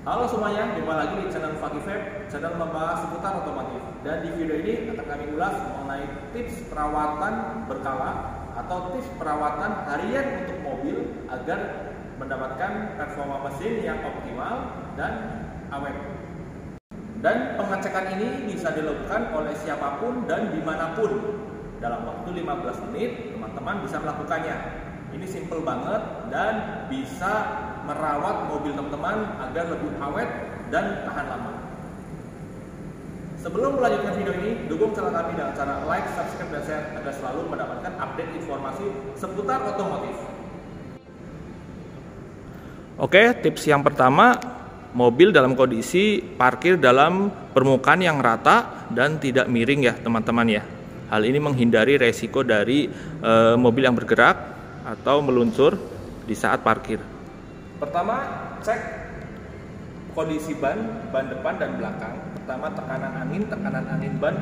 Halo semuanya, jumpa lagi di channel Fakih Vape, channel membahas seputar otomotif. Dan di video ini akan kami ulas mengenai tips perawatan berkala atau tips perawatan harian untuk mobil agar mendapatkan performa mesin yang optimal dan awet. Dan pengecekan ini bisa dilakukan oleh siapapun dan dimanapun. Dalam waktu 15 menit, teman-teman bisa melakukannya. Ini simple banget dan bisa merawat mobil teman-teman agar lebih awet dan tahan lama. Sebelum melanjutkan video ini, dukung channel kami dengan cara like, subscribe, dan share agar selalu mendapatkan update informasi seputar otomotif. Oke, tips yang pertama, mobil dalam kondisi parkir dalam permukaan yang rata dan tidak miring ya teman-teman ya. Hal ini menghindari resiko dari mobil yang bergerak atau meluncur di saat parkir. Pertama, cek kondisi ban depan dan belakang. Pertama, tekanan angin ban.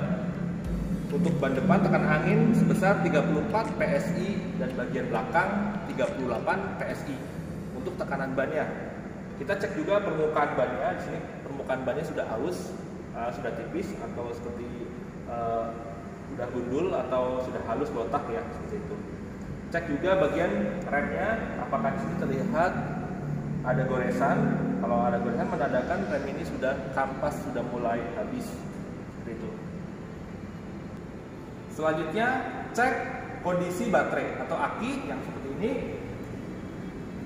Untuk ban depan, tekanan angin sebesar 34 PSI dan bagian belakang 38 PSI. Untuk tekanan bannya, kita cek juga permukaan bannya. Di sini permukaan bannya sudah halus, sudah tipis atau seperti sudah gundul atau sudah halus botak ya, seperti itu. Cek juga bagian remnya, apakah di sini terlihat ada goresan. Kalau ada goresan menandakan rem ini sudah kampas, sudah mulai habis, seperti itu. Selanjutnya, cek kondisi baterai atau aki yang seperti ini.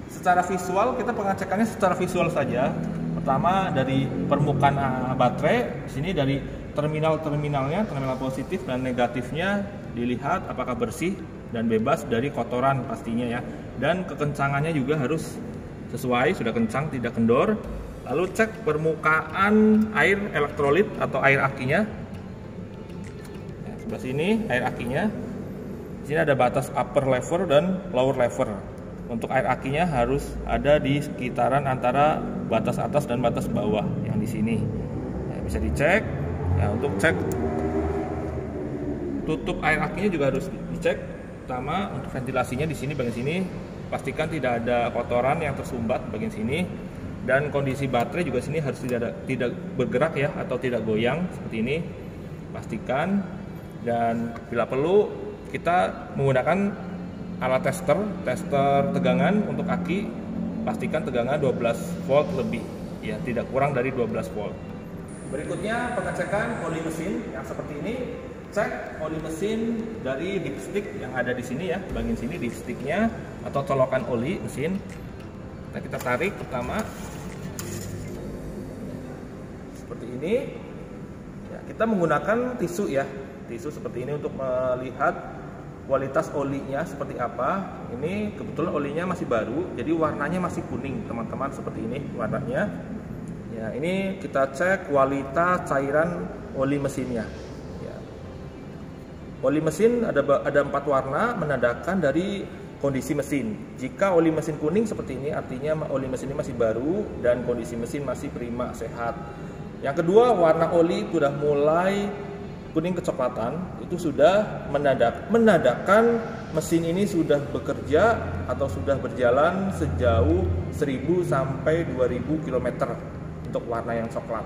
Secara visual, kita pengecekannya secara visual saja. Pertama dari permukaan baterai, di sini dari terminal-terminalnya, terminal positif dan negatifnya dilihat apakah bersih dan bebas dari kotoran pastinya ya. Dan kekencangannya juga harus sesuai, sudah kencang, tidak kendor. Lalu cek permukaan air elektrolit atau air akinya. Nah, sebelah sini air akinya. Di sini ada batas upper lever dan lower lever. Untuk air akinya harus ada di sekitaran antara batas atas dan batas bawah yang di sini. Nah, bisa dicek. Nah, untuk cek tutup air akinya juga harus dicek. Pertama, untuk ventilasinya di sini bagian sini pastikan tidak ada kotoran yang tersumbat bagian sini, dan kondisi baterai juga sini harus tidak bergerak ya atau tidak goyang seperti ini, pastikan. Dan bila perlu kita menggunakan alat tester tegangan untuk aki, pastikan tegangan 12 volt lebih ya, tidak kurang dari 12 volt. Berikutnya pengecekan oli mesin yang seperti ini. Cek oli mesin dari dipstick yang ada di sini ya, bagian sini dipsticknya atau colokan oli mesin. Nah, kita tarik pertama seperti ini. Ya, kita menggunakan tisu ya, tisu seperti ini untuk melihat kualitas olinya seperti apa. Ini kebetulan olinya masih baru, jadi warnanya masih kuning teman-teman, seperti ini warnanya. Ya, ini kita cek kualitas cairan oli mesinnya. Oli mesin ada 4 warna menandakan dari kondisi mesin. Jika oli mesin kuning seperti ini, artinya oli mesin ini masih baru dan kondisi mesin masih prima, sehat. Yang kedua, warna oli sudah mulai kuning kecoklatan, itu sudah menandakan mesin ini sudah bekerja atau sudah berjalan sejauh 1000 sampai 2000 km untuk warna yang coklat.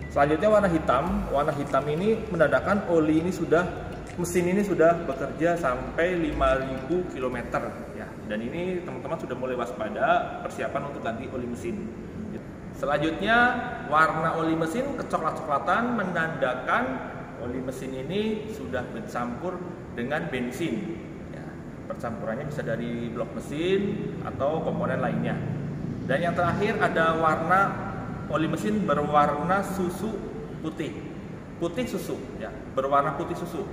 Selanjutnya warna hitam. Warna hitam ini menandakan oli ini mesin ini sudah bekerja sampai 5000 km ya. Dan ini teman-teman sudah mulai waspada, persiapan untuk ganti oli mesin. Selanjutnya warna oli mesin kecoklat-coklatan menandakan oli mesin ini sudah bercampur dengan bensin ya. Percampurannya bisa dari blok mesin atau komponen lainnya. Dan yang terakhir ada warna oli mesin berwarna susu putih susu ya, berwarna putih susu.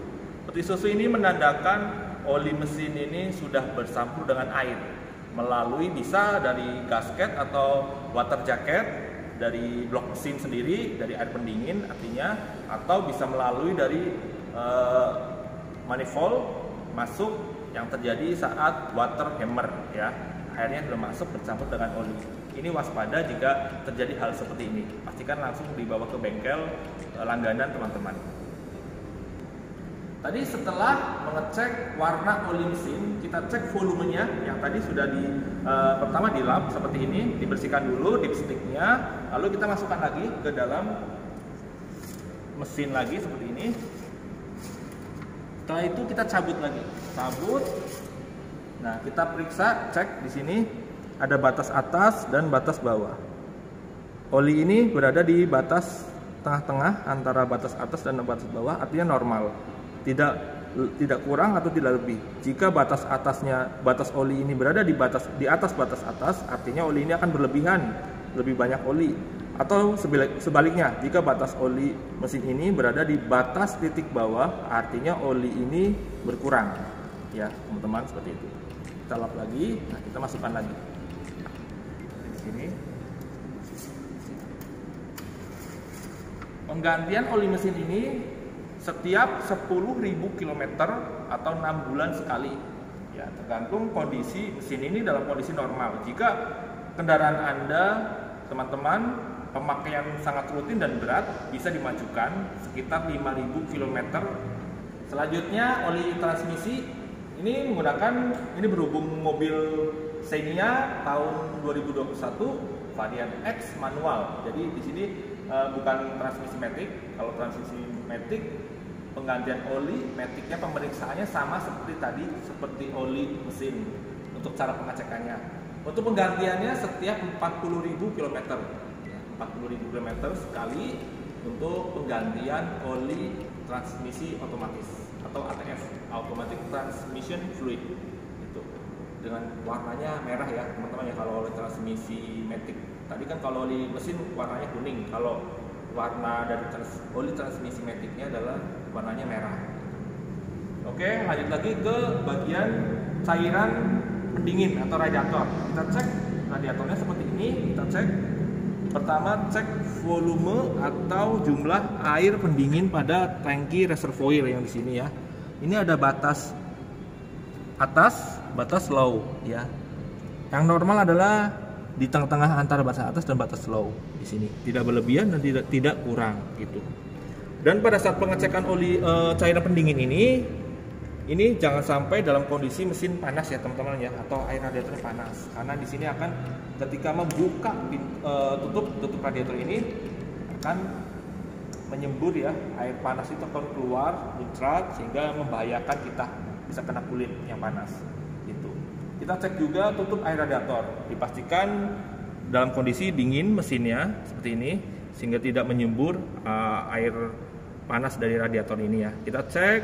Putih susu ini menandakan oli mesin ini sudah bercampur dengan air melalui bisa dari gasket atau water jacket, dari blok mesin sendiri, dari air pendingin artinya, atau bisa melalui dari manifold masuk yang terjadi saat water hammer ya. Airnya sudah masuk bercampur dengan oli. Ini waspada jika terjadi hal seperti ini. Pastikan langsung dibawa ke bengkel langganan teman-teman. Tadi setelah mengecek warna oli mesin, kita cek volumenya yang tadi sudah pertama di lap seperti ini, dibersihkan dulu dipsticknya, lalu kita masukkan lagi ke dalam mesin lagi seperti ini. Setelah itu kita cabut lagi, Nah, kita periksa, cek di sini ada batas atas dan batas bawah. Oli ini berada di batas tengah-tengah antara batas atas dan batas bawah, artinya normal. Tidak kurang atau tidak lebih. Jika batas oli ini berada di atas batas atas, artinya oli ini akan berlebihan, lebih banyak oli. Atau sebaliknya, jika batas oli mesin ini berada di batas titik bawah, artinya oli ini berkurang. Ya, teman-teman, seperti itu. Kita lap lagi, nah kita masukkan lagi. Di sini. Penggantian oli mesin ini setiap 10.000 km atau 6 bulan sekali. Ya, tergantung kondisi mesin ini dalam kondisi normal. Jika kendaraan Anda, teman-teman, pemakaian sangat rutin dan berat, bisa dimajukan sekitar 5.000 km. Selanjutnya, oli transmisi ini berhubung mobil Xenia tahun 2021 varian X manual. Jadi di sini bukan transmisi matic. Kalau transmisi matic, penggantian oli maticnya pemeriksaannya sama seperti tadi, seperti oli mesin untuk cara pengecekannya. Untuk penggantiannya setiap 40.000 km. 40.000 km sekali untuk penggantian oli transmisi otomatis atau ATF, Automatic Transmission Fluid. Itu dengan warnanya merah ya, teman-teman ya, kalau oli transmisi matic. Tadi kan kalau oli mesin warnanya kuning, kalau warna dari oli transmisi maticnya adalah warnanya merah. Oke, lanjut lagi ke bagian cairan pendingin atau radiator. Kita cek radiatornya seperti ini. Kita cek pertama, cek volume atau jumlah air pendingin pada tangki reservoir yang di sini ya. Ini ada batas atas, batas low ya. Yang normal adalah di tengah-tengah antara batas atas dan batas low di sini, tidak berlebihan dan tidak kurang gitu. Dan pada saat pengecekan oli cairan pendingin ini jangan sampai dalam kondisi mesin panas ya teman-teman ya, atau air radiatornya panas, karena di sini akan ketika membuka tutup radiator ini akan menyembur ya, air panas itu akan keluar muncrat sehingga membahayakan kita, bisa kena kulit yang panas gitu. Kita cek juga tutup air radiator, dipastikan dalam kondisi dingin mesinnya seperti ini sehingga tidak menyembur air panas dari radiator ini ya. Kita cek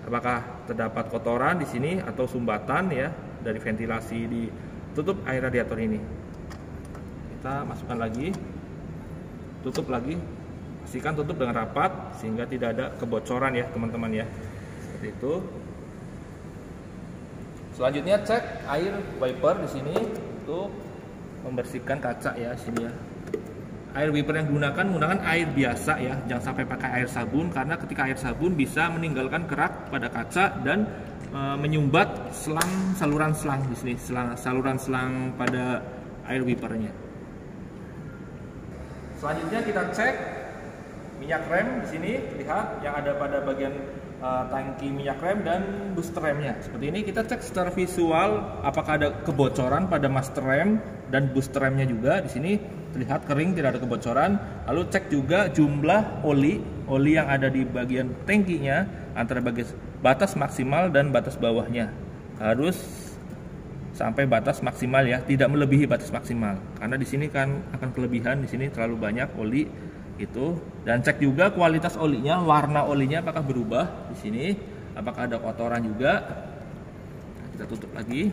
apakah terdapat kotoran di sini atau sumbatan ya dari ventilasi di tutup air radiator ini. Kita masukkan lagi, tutup lagi, pastikan tutup dengan rapat sehingga tidak ada kebocoran ya teman-teman ya, seperti itu. Selanjutnya cek air wiper di sini untuk membersihkan kaca ya sini ya. Air wiper yang menggunakan air biasa ya, jangan sampai pakai air sabun, karena ketika air sabun bisa meninggalkan kerak pada kaca dan menyumbat saluran selang di sini, saluran selang pada air wipernya. Selanjutnya kita cek minyak rem di sini, lihat yang ada pada bagian tangki minyak rem dan booster remnya. Seperti ini kita cek secara visual apakah ada kebocoran pada master rem dan booster remnya juga. Di sini terlihat kering, tidak ada kebocoran. Lalu cek juga jumlah oli yang ada di bagian tangkinya antara batas maksimal dan batas bawahnya. Harus sampai batas maksimal ya, tidak melebihi batas maksimal. Karena di sini kan akan kelebihan, di sini terlalu banyak oli itu. Dan cek juga kualitas olinya, warna olinya apakah berubah di sini, apakah ada kotoran juga. Nah, kita tutup lagi.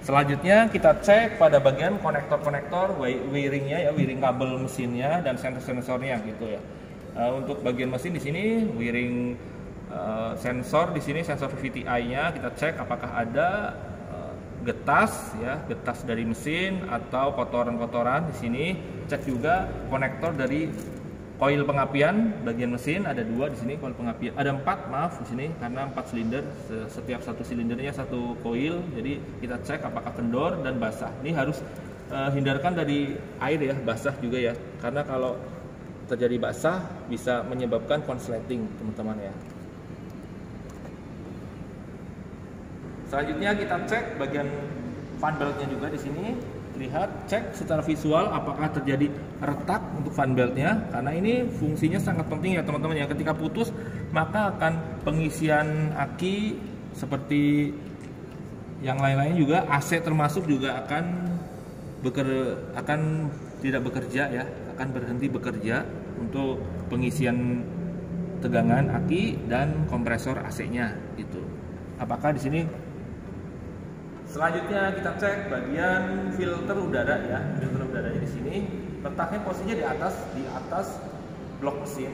Selanjutnya kita cek pada bagian konektor wiringnya ya, wiring kabel mesinnya dan sensor-sensornya gitu ya. Untuk bagian mesin di sini wiring sensor di sini, sensor VTI-nya kita cek apakah ada getas ya, getas dari mesin atau kotoran-kotoran di sini. Cek juga konektor dari koil pengapian bagian mesin, ada 2 di sini koil pengapian, ada 4 maaf di sini karena 4 silinder, setiap satu silindernya satu koil. Jadi kita cek apakah kendor dan basah. Ini harus hindarkan dari air ya, basah juga ya, karena kalau terjadi basah bisa menyebabkan konsleting, teman-teman ya. Selanjutnya kita cek bagian fan beltnya juga di sini. Lihat, cek secara visual apakah terjadi retak untuk fan beltnya, karena ini fungsinya sangat penting ya teman-teman ya. Ketika putus maka akan pengisian aki seperti yang lain-lain juga, AC termasuk juga akan tidak bekerja ya, akan berhenti bekerja untuk pengisian tegangan aki dan kompresor AC-nya itu. Apakah di sini? Selanjutnya kita cek bagian filter udara ya. Filter udaranya di sini letaknya posisinya di atas blok mesin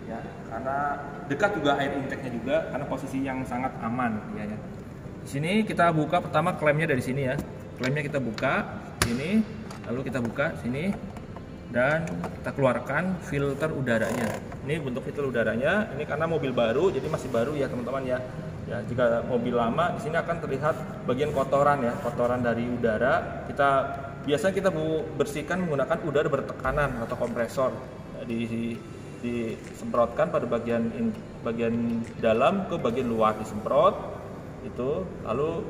ya, karena dekat juga air intake-nya juga, karena posisi yang sangat aman ya. Di sini kita buka pertama klemnya dari sini ya. Klemnya kita buka sini, lalu kita buka sini dan kita keluarkan filter udaranya. Ini bentuk filter udaranya. Ini karena mobil baru, jadi masih baru ya teman-teman ya. Ya, jika mobil lama di sini akan terlihat bagian kotoran ya, kotoran dari udara. Biasanya kita bersihkan menggunakan udara bertekanan atau kompresor. Disemprotkan pada bagian dalam ke bagian luar, disemprot itu, lalu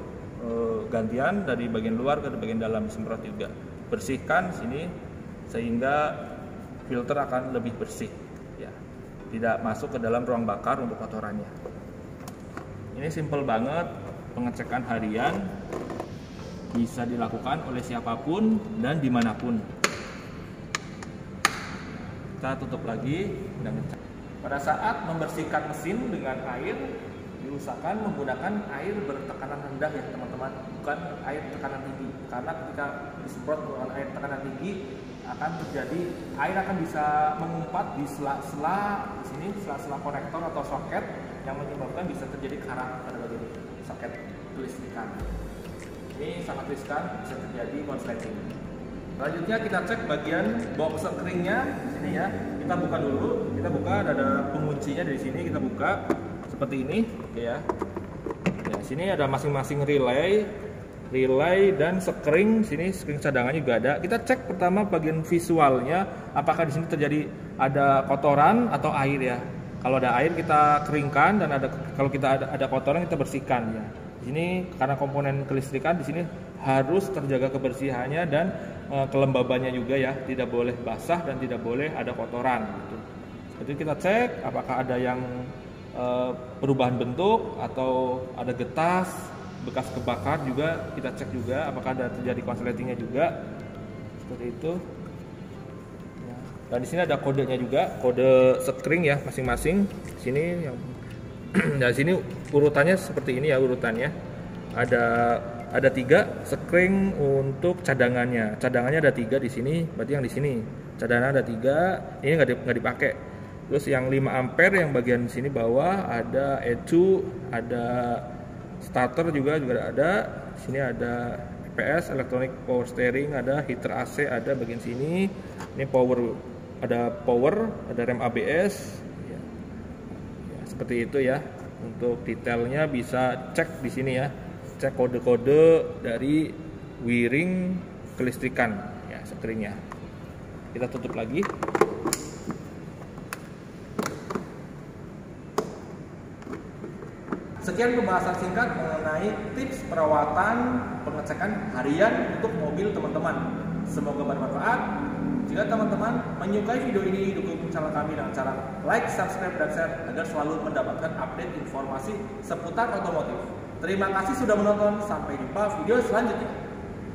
gantian dari bagian luar ke bagian dalam disemprot juga. Bersihkan sini sehingga filter akan lebih bersih ya, tidak masuk ke dalam ruang bakar untuk kotorannya. Ini simple banget, pengecekan harian bisa dilakukan oleh siapapun dan dimanapun. Kita tutup lagi dan ngecek. Pada saat membersihkan mesin dengan air, diusahakan menggunakan air bertekanan rendah ya teman-teman, bukan air tekanan tinggi, karena ketika disemprot menggunakan air tekanan tinggi akan terjadi air akan bisa mengumpat di sela-sela di sini, sela-sela konektor atau soket, yang menyebabkan bisa terjadi karat pada bagian soket kelistrikan. Ini sangat riskan, bisa terjadi konsleting. Selanjutnya kita cek bagian boxer keringnya di sini ya. Kita buka dulu, kita buka, ada penguncinya dari sini, kita buka seperti ini, oke ya. Ya, sini ada masing-masing relay dan sekring. Sini sekring cadangan juga ada. Kita cek pertama bagian visualnya, apakah di sini terjadi ada kotoran atau air ya. Kalau ada air kita keringkan, dan kalau kita ada kotoran kita bersihkan ya. Di sini karena komponen kelistrikan di sini harus terjaga kebersihannya dan kelembabannya juga ya, tidak boleh basah dan tidak boleh ada kotoran gitu. Jadi kita cek apakah ada yang perubahan bentuk atau ada getas, bekas kebakar juga kita cek juga, apakah ada terjadi konsletingnya juga seperti itu. Dan di sini ada kodenya juga, kode sekring ya masing-masing. Sini yang nah sini urutannya seperti ini ya, urutannya. Ada 3 sekring untuk cadangannya. Cadangannya ada 3 di sini, berarti yang di sini cadangan ada 3. Ini nggak dipakai. Terus yang 5 ampere yang bagian sini bawah ada ECU, ada starter juga ada. Sini ada EPS, electronic power steering, ada heater AC, ada bagian sini. Ini ada power, ada rem ABS ya. Ya, seperti itu ya. Untuk detailnya bisa cek di sini ya, cek kode-kode dari wiring kelistrikan ya, sekringnya. Kita tutup lagi. Sekian pembahasan singkat mengenai tips perawatan pengecekan harian untuk mobil teman-teman. Semoga bermanfaat. Jika teman-teman menyukai video ini, dukung channel kami dengan cara like, subscribe, dan share agar selalu mendapatkan update informasi seputar otomotif. Terima kasih sudah menonton. Sampai jumpa video selanjutnya.